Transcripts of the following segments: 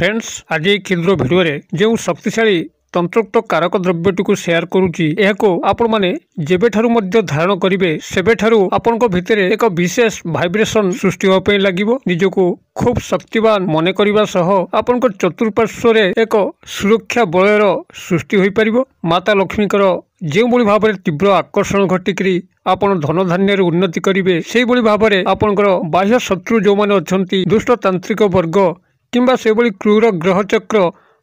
Friends आज ये क्षुद्र भिडियो जो शक्तिशाली तंत्रोक्त कारक द्रव्यटी को शेयर करुच्ची आपण मैंने जेबेठारु मध्य धारण करेंगे सेबेठारु आपण भितर एक विशेष भाइब्रेशन सृष्टि होगापी लगे निजको खूब शक्तिवान मन करने सह आपण चतुर्पार्श्व एक सुरक्षा बलयर सृष्टि हो पार माता लक्ष्मीकर जो भाव में तीव्र आकर्षण घटिकी आपण धन धान्य उन्नति करेंगे से भाव में आपणकर बाह्य शत्रु जो मैंने अच्छा दुष्ट तांत्रिक वर्ग किंबा से क्रूर ग्रह चक्र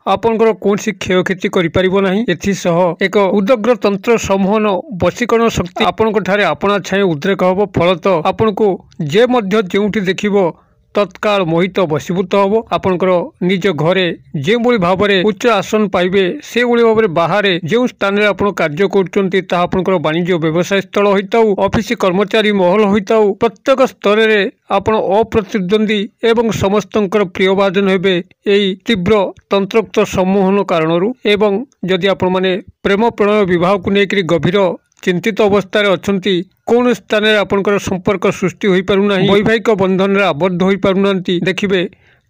आपणकर कौन क्षयक्षति करना एसह एक उदग्र तंत्र सम्मोहन वशीकरण शक्ति आपण आपणा छाए उद्रेक हम फलत आपण को जे मध्य जोठी देखिबो तत्काल मोहित वशीभूत हम आपणकर निज घरे जो भाव में उच्च आसन पाइबे से भाव में बाहर जो स्थान में आप कार्य कर वाणिज्य व्यवसाय स्थल होता ऑफिस कर्मचारी महल होता प्रत्येक स्तर में आपण अप्रतिद्वंदी एवं समस्तंकर प्रियभाजन हेबे एई तीव्र तंत्रोक्त सम्मोहन कारणरू एवं जदि आपण माने प्रेम प्रणय विवाह को लेकर गभीर चिंतित अवस्था अच्छी कौन स्थान में आपंकर संपर्क सृष्टि हो पारना वैवाहिक बंधन में आबद्ध हो पारना देखिए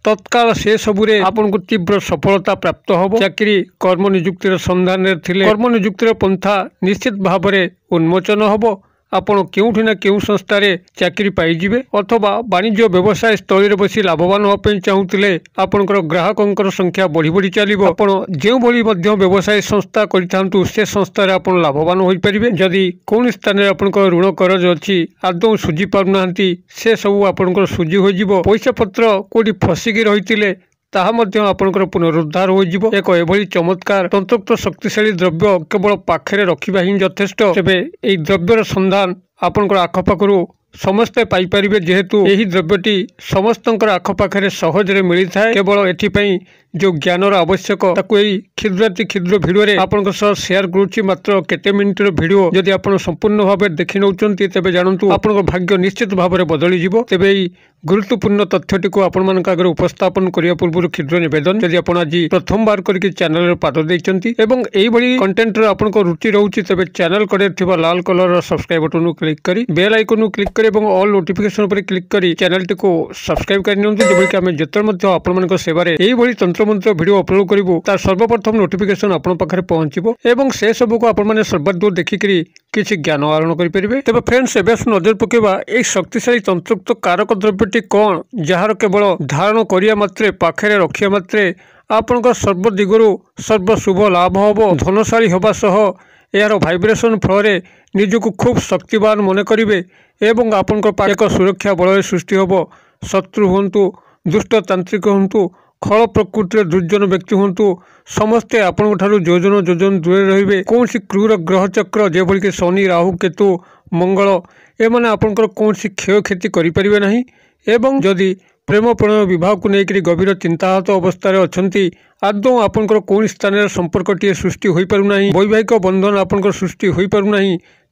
तत्काल से सबुरे आपन को तीव्र सफलता प्राप्त हो चाकरी कर्म निजुक्तिर संधान में थिले कर्म निजुक्तिर पंथा निश्चित भाव में उन्मोचन होब आपण केउठी ना केउ संस्थारे चाकरी पाइजिबे अथवा वाणिज्य व्यवसाय स्थल रे बसी लाभवान होपे चाहूतिले आपनकर ग्राहकंकर संख्या बढ़ी बढ़ी चलिबो आपण जेउ भली मध्य व्यवसाय संस्था करिथांतु से संस्था रे आपण लाभवान होई परिबे जदि कोन स्थान रे आपनकर ऋण करज अछि आदौ सुझी पारुनांती से सब आपनकर सुझी होई जिवो पैसा पत्र कोडी फसिकी रहितिले ताहा मध्य आपनकर पुनरुद्धार हो जिवो एक एभली चमत्कार तंत्रोक्त शक्तिशाली द्रव्य केवल पाखरे रखिबा ही यथेष्ट तेबे एई द्रव्यर संधान आपनकर आखपाखरु समस्ते पाई परिबे जेहेतु एही द्रव्यटी समस्तंकर आखपाखरे सहजरे मिली थाए केवल एथिपई जो ज्ञानर आवश्यक ताकू एई क्षुद्राति क्षुद्र भिडियो रे आपनकर सह शेयर करूची मात्र केते मिनिट रो भिडियो जदि आपण संपूर्ण भाबे देखि नउचंती तेबे जानंतु आपनकर भाग्य निश्चित भाव में बदली जिवो तेबे एई गुरुत्वपूर्ण तथ्यटी को आपण मानक आगे उपस्थापन करिया पूर्व क्षुद्र निवेदन जदि आपण आज प्रथम बार करके चैनल रे पाद दैचंती एवं एई भली कंटेंट रे आपनकर रुचि रहउची तेबे चैनल कड़े थिबा लाल कलर रो सब्सक्राइब बटन नु क्लिक करी बेल आइकन नु क्लिक करी एवं ऑल नोटिफिकेशन पर क्लिक करी चैनल टी को सब्सक्राइब कर नियंतु जेबो कि हम जतर मध्य आपण मानक सेवा रे एई भली तंत्र मंत्र वीडियो अपलोड करिवो तार सर्वप्रथम नोटिफिकेशन आपण पाखरे पहुंचीबो एवं से सब को आपण माने सर्वदूर देखिकरी किछि ज्ञान आहरण करि परिबे तेबे फ्रेंड्स एबेस नजर पकेबा एक शक्तिशाली तंत्रोक्त कारक द्रव्यटी कोन जार केवल धारण करिया मात्रे पाखरे रखिया मात्रे आपनकर सर्व दिगरु सर्व शुभ लाभ होबो धनशाली होबा सह यार भाइब्रेशन फल निजको खूब शक्तिवान मन करेंगे एवं आपंकर एक सुरक्षा बल सृष्टि होब शत्रु हूँ दुष्ट तांत्रिक हूँ खल प्रकृति दुर्जन व्यक्ति हूँ समस्ते आपण योजन योजन दूर रे कौन क्रूर ग्रह चक्र जेभली कि शनि राहु केतु मंगल एमाने आपंकर कौन क्षयक्षति करें ना एवं जदि प्रेम प्रणय विवाह को लेकर गभीर चिंताहत अवस्था अच्छा आदौ आपंकर कौन स्थान में संपर्क टी सृष्टि हो पारना वैवाहिक बंधन आपंकर सृष्टि हो पारना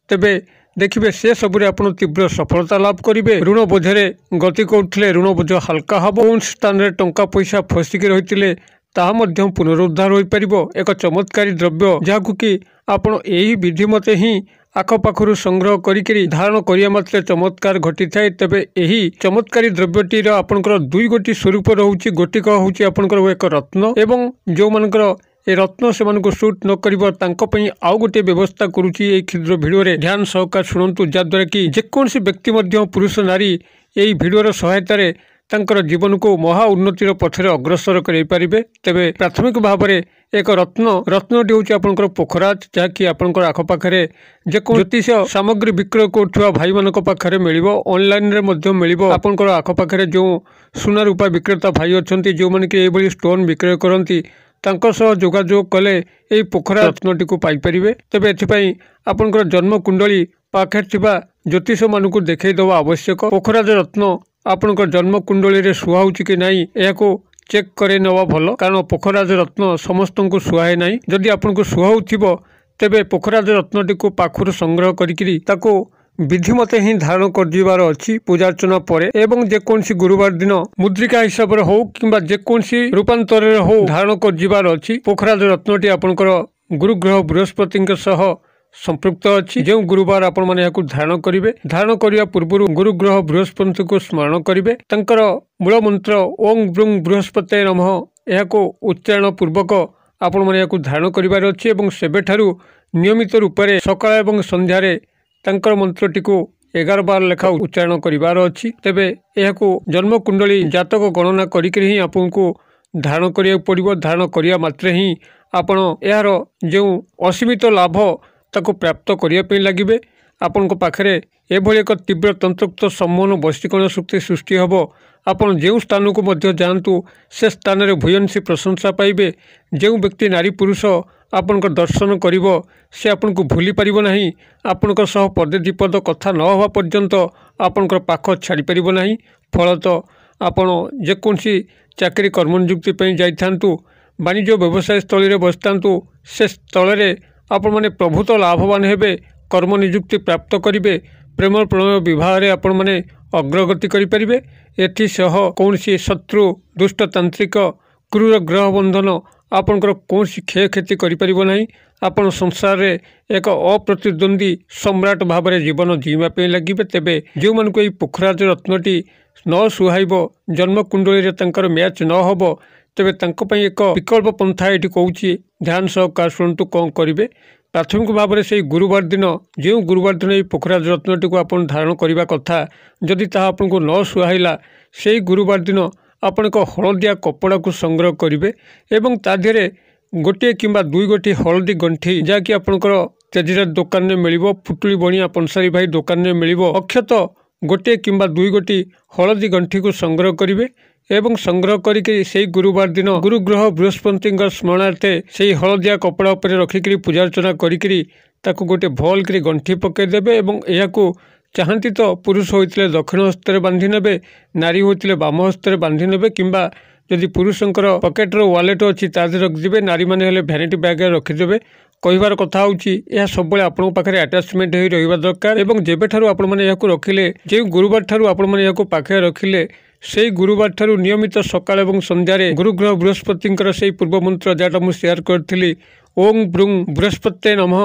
तेबे देखिए से सबुरे आपण तीव्र सफलता लाभ करेंगे ऋण बोझे गति करुले ऋण बोझ हल्का हम कौन स्थान में टंका पैसा फसिकी रही ताहा मध्य पुनरुद्धार हो पार एक चमत्कारी द्रव्य जहाँ कि आपण यही विधि मते ही आखपाखर संग्रह करी धारण करिया मात्रे चमत्कार घटी थाए तेबे एही चमत्कारी द्रव्यटीर आपनकर दुई गोटी स्वरूप रहउची गोटिक होउची आपनकर एक रत्न एवं जो मानकर ए रत्न से मानको सूट न करिवो तांको पई आउ गोटे व्यवस्था करूची ए क्षुद्र भिडियो रे ध्यान सहकार सुनंतु जाद्वारा कि जेकोसी व्यक्ति मध्य पुरुष नारी एई भिडियोर सहायता रे तांकर जीवन को महा उन्नतिर पथरे अग्रसर करै पारिबे तेबे प्राथमिक भाव में एक रत्नटी हूँ आपंकर पोखराज जहाँकि आपंकर आखपाखे जो ज्योतिष सामग्री विक्रय करुवा भाई मान पाखे मिल ऑनलाइन रे मिल आपंकर आखपाखे जो सुना रूपा विक्रेता भाई अच्छा जो मैंने कि ये स्टोन विक्रय करती जोगाजोग कले यही पोखरा रत्नटी को पाइपर तेरे एथपाई आपंकर जन्म कुंडली पाखे ज्योतिष मानू देखईदवा आवश्यक पोखराज रत्न आपंकर जन्म कुंडली रे सुहाउची कि नहीं यह चेक करे नवा भल कारण पोखराज रत्न समस्त को सुहाए ना जदि आपन को सुहाउथिबो तेबे पोखराज रत्नटी को पाखुर संग्रह करिकिरी ताको विधि मते ही धारण कर अच्छी पूजार्चना पर एवं जेकोसी गुरुवार दिन मुद्रिका हिसाब से हो कि जेकोसी रूपांतर हो धारण कर अच्छी पोखराज रत्नटी आपंकर गुरुग्रह बृहस्पति संपृक्त अच्छी जो गुरुवार आपण मैंने धारण करेंगे धारण करने पूर्व गुरुग्रह बृहस्पति को स्मरण करेंगे मूल मंत्र ओं ब्रुं बृहस्पति नमः ଏହାକୁ ଉଚ୍ଚାରଣ ପୂର୍ବକ ଆପଣମାନେ ଏହାକୁ ଧାରଣ କରିବାର ଅଛି ଏବଂ ସେବେଠାରୁ ନିୟମିତ ରୂପରେ ସକାଳ ଏବଂ ସନ୍ଧ୍ୟାରେ ତାଙ୍କର ମନ୍ତ୍ରଟିକୁ 11 ବାର ଲେଖା ଉଚ୍ଚାରଣ କରିବାର ଅଛି। ତେବେ ଏହାକୁ ଜନ୍ମକୁଣ୍ଡଳୀ ଜାତକ ଗଣନା କରିକି ହିଁ ଆପଣଙ୍କୁ ଧାରଣ କରିବାକୁ ପଡ଼ିବ। ଧାରଣ କରିବା ମାତ୍ରେ ହିଁ ଆପଣ ଏହାର ଯେଉଁ ଅସୀମିତ ଲାଭ ତାକୁ ପ୍ରାପ୍ତ କରିବା ପାଇଁ ଲାଗିବେ। ଆପଣଙ୍କ ପାଖରେ ଏଭଳି ଏକ ତୀବ୍ର ତନ୍ତ୍ରୋକ୍ତ ସମ୍ମୋହନ ବଶୀକରଣ ଶକ୍ତି ସୃଷ୍ଟି ହେବ। ଆପଣ ଯେଉଁ ସ୍ଥାନକୁ ମଧ୍ୟ ଯାଆନ୍ତୁ ସେ ସ୍ଥାନରେ ଭୂୟସୀ ପ୍ରଶଂସା ପାଇବେ। ଯେଉଁ ବ୍ୟକ୍ତି ନାରୀ ପୁରୁଷ ଆପଣଙ୍କ ଦର୍ଶନ କରିବ ସେ ଆପଣଙ୍କୁ ଭୁଲି ପାରିବ ନାହିଁ। ଆପଣଙ୍କ ସହ ପଦେ ଦିପଦ କଥା ନ ହେବା ପର୍ଯ୍ୟନ୍ତ ଆପଣଙ୍କର ପାଖ ଛାଡ଼ିପାରିବ ନାହିଁ। ଫଳତଃ ଆପଣ ଯେକୌଣସି ଚାକିରି କର୍ମ ନିଯୁକ୍ତି ପାଇଁ ଯାଇଥାନ୍ତୁ, ବାଣିଜ୍ୟ ବ୍ୟବସାୟ ସ୍ଥଳୀରେ ବସିଥାନ୍ତୁ, ସେ ସ୍ଥଳରେ ଆପଣମାନେ ପ୍ରଭୂତ ଲାଭବାନ ହେବେ। କର୍ମ ନିଯୁକ୍ତି ପ୍ରାପ୍ତ କରିବେ। ପ୍ରେମ ପ୍ରଣୟ ବିବାହରେ ଆପଣମାନେ ଅଗ୍ରଗତି କରିପାରିବେ। ଏଥିସହ କୌଣସି ଶତ୍ରୁ ଦୁଷ୍ଟତାନ୍ତ୍ରିକ କ୍ରୂର ଗ୍ରହ ବନ୍ଧନ ଆପଣଙ୍କର କୌଣସି କ୍ଷୟକ୍ଷତି କରିପାରିବ ନାହିଁ। ଆପଣ ସଂସାରରେ ଏକ ଅପ୍ରତିଦ୍ୱନ୍ଦ୍ୱୀ ସମ୍ରାଟ ଭାବରେ ଜୀବନ ଜୀଇଁବା ପାଇଁ ଲାଗିବେ। ତେବେ ଯେଉଁମାନଙ୍କୁ ଏହି ପୋଖରାଜ ରତ୍ନଟି ନ ସୁହାଇବ, ଜନ୍ମକୁଣ୍ଡଳୀରେ ତାଙ୍କର ମ୍ୟାଚ୍ ନ ହେବ, ତେବେ ତାଙ୍କ ପାଇଁ ଏକ ବିକଳ୍ପ ପନ୍ଥା ଏଠି କହୁଛି। ଧ୍ୟାନ ସହକାର ଶୁଣନ୍ତୁ କ'ଣ କରିବେ। ପ୍ରାଥମିକ ଭାବରେ ସେହି ଗୁରୁବାର ଦିନ, ଯେଉଁ ଗୁରୁବାର ଦିନ ଏହି ପୋଖରାଜ ରତ୍ନଟିକୁ ଆପଣ ଧାରଣ କରିବା କଥା, ଯଦି ତାହା ଆପଣଙ୍କୁ ନ ସୁହାଇଲା, ସେହି ଗୁରୁବାର ଦିନ ଆପଣ ଏକ ହଳଦିଆ କପଡ଼ାକୁ ସଂଗ୍ରହ କରିବେ ଏବଂ ତା ଦେହରେ ଗୋଟିଏ କିମ୍ବା 2 ଗୋଟି ହଳଦୀ ଗଣ୍ଠି, ଯାହାକି ଆପଣଙ୍କର ତେଜରାତି ଦୋକାନରେ ମିଳିବ, ପୁଟୁଳି ବଣିଆ ପନ୍ସାରୀ ଭାଇ ଦୋକାନରେ ମିଳିବ, ଅକ୍ଷତଃ ଗୋଟିଏ କିମ୍ବା 2 ଗୋଟି ହଳଦୀ ଗଣ୍ଠିକୁ ସଂଗ୍ରହ କରିବେ ଏବଂ ସଂଗ୍ରହ କରିକି ସେହି ଗୁରୁବାର ଦିନ ଗୁରୁଗ୍ରହ ବୃହସ୍ପତିଙ୍କ ସ୍ମରଣାର୍ଥେ ସେହି ହଳଦିଆ କପଡ଼ା ଉପରେ ରଖିକିରି ପୂଜାର୍ଚ୍ଚନା କରିକିରି ତାକୁ ଗୋଟିଏ ଭଲକରି ଗଣ୍ଠି ପକାଇଦେବେ ଏବଂ ଏହାକୁ ଚାହାନ୍ତି ତ ପୁରୁଷ ହୋଇଥିଲେ ଦକ୍ଷିଣ ହସ୍ତରେ ବାନ୍ଧି ନେବେ, ନାରୀ ହୋଇଥିଲେ ବାମ ହସ୍ତରେ ବାନ୍ଧି ନେବେ, କିମ୍ବା ଯଦି ପୁରୁଷଙ୍କର ପକେଟର ୱାଲେଟ୍ ଅଛି ତା ଦେହରେ ରଖିଦେବେ, ନାରୀମାନେ ହେଲେ ଭ୍ୟାନିଟି ବ୍ୟାଗ୍ରେ ରଖିଦେବେ। କହିବାର କଥା ହେଉଛି ଏହା ସବୁବେଳେ ଆପଣଙ୍କ ପାଖରେ ଆଟାଚମେଣ୍ଟ ହୋଇ ରହିବା ଦରକାର ଏବଂ ଯେବେଠାରୁ ଆପଣମାନେ ଏହାକୁ ରଖିଲେ, ଯେଉଁ ଗୁରୁବାର ଠାରୁ ଆପଣମାନେ ଏହାକୁ ପାଖରେ ରଖିଲେ, ସେହି ଗୁରୁବାର ଠାରୁ ନିୟମିତ ସକାଳ ଏବଂ ସନ୍ଧ୍ୟାରେ ଗୁରୁଗ୍ରହ ବୃହସ୍ପତିଙ୍କର ସେହି ପୂର୍ବ ମନ୍ତ୍ର ଯାହାଟା ମୁଁ ସେୟାର କରିଥିଲି, ଓଂ ବ୍ରୁଂ ବୃହସ୍ପତେ ନମଃ,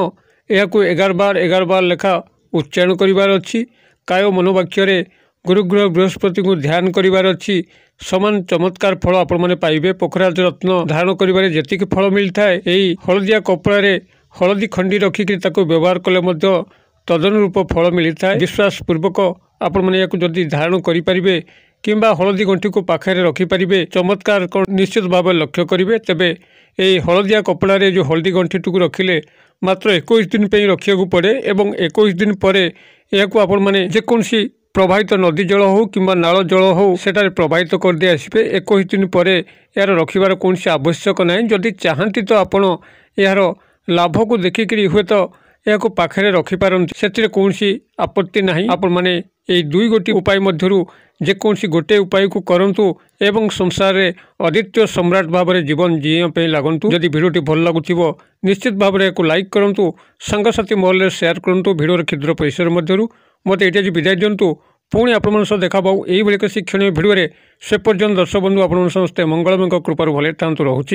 ଏହାକୁ 11 ବାର ଲେଖା ଉଚ୍ଚାରଣ କରିବାର ଅଛି। କାୟ ମନୋବାକ୍ୟରେ ଗୁରୁଗ୍ରହ ବୃହସ୍ପତିଙ୍କୁ ଧ୍ୟାନ କରିବାର ଅଛି। ସମାନ ଚମତ୍କାର ଫଳ ଆପଣମାନେ ପାଇବେ। ପୋଖରାଜ ରତ୍ନ ଧାରଣ କରିବାରେ ଯେତିକି ଫଳ ମିଳିଥାଏ, ଏହି ହଳଦିଆ କପଡ଼ାରେ ହଳଦୀ ଖଣ୍ଡି ରଖିକି ତାକୁ ବ୍ୟବହାର କଲେ ମଧ୍ୟ ତଦନୁରୂପ ଫଳ ମିଳିଥାଏ। ବିଶ୍ୱାସ ପୂର୍ବକ ଆପଣମାନେ ଏହାକୁ ଯଦି ଧାରଣ କରିପାରିବେ କିମ୍ବା ହଳଦୀ ଗଣ୍ଠିକୁ ପାଖରେ ରଖିପାରିବେ, ଚମତ୍କାର କ'ଣ ନିଶ୍ଚିତ ଭାବରେ ଲକ୍ଷ୍ୟ କରିବେ। ତେବେ ଏହି ହଳଦିଆ କପଡ଼ାରେ ଯେଉଁ ହଳଦୀ ଗଣ୍ଠିଟିକୁ ରଖିଲେ ମାତ୍ର 21 ଦିନ ପାଇଁ ରଖିବାକୁ ପଡ଼େ ଏବଂ 21 ଦିନ ପରେ ଏହାକୁ ଆପଣମାନେ ଯେକୌଣସି ପ୍ରବାହିତ ନଦୀ ଜଳ ହେଉ କିମ୍ବା ନାଳ ଜଳ ହେଉ ସେଠାରେ ପ୍ରବାହିତ କରିଦେଇ ଆସିବେ। 21 ଦିନ ପରେ ଏହାର ରଖିବାର କୌଣସି ଆବଶ୍ୟକ ନାହିଁ। ଯଦି ଚାହାନ୍ତି ତ ଆପଣ ଏହାର ଲାଭକୁ ଦେଖିକିରି ହୁଏତ ଏହାକୁ ପାଖରେ ରଖିପାରନ୍ତି, ସେଥିରେ କୌଣସି ଆପତ୍ତି ନାହିଁ। ଆପଣମାନେ ଏହି 2 ଗୋଟି ଉପାୟ ମଧ୍ୟରୁ ଯେକୌଣସି ଗୋଟିଏ ଉପାୟକୁ କରନ୍ତୁ ଏବଂ ସଂସାରରେ ଅଦ୍ୱିତୀୟ ସମ୍ରାଟ ଭାବରେ ଜୀବନ ଜୀଇଁବା ପାଇଁ ଲାଗନ୍ତୁ। ଯଦି ଭିଡ଼ିଓଟି ଭଲ ଲାଗୁଥିବ ନିଶ୍ଚିତ ଭାବରେ ଏହାକୁ ଲାଇକ୍ କରନ୍ତୁ, ସାଙ୍ଗସାଥି ମହଲରେ ସେୟାର କରନ୍ତୁ। ଭିଡ଼ିଓର କ୍ଷୁଦ୍ର ପରିସର ମଧ୍ୟରୁ ମୋତେ ଏଇଠି ଆଜି ବିଦାୟ ଦିଅନ୍ତୁ। ପୁଣି ଆପଣମାନଙ୍କ ସହ ଦେଖା ପାଉ ଏଇଭଳି ଏକ ଶିକ୍ଷଣୀୟ ଭିଡ଼ିଓରେ। ସେ ପର୍ଯ୍ୟନ୍ତ ଦର୍ଶକ ବନ୍ଧୁ ଆପଣମାନେ ସମସ୍ତେ ମଙ୍ଗଳମୟଙ୍କ କୃପାରୁ ଭଲରେ ଥାନ୍ତୁ। ରହୁଛି।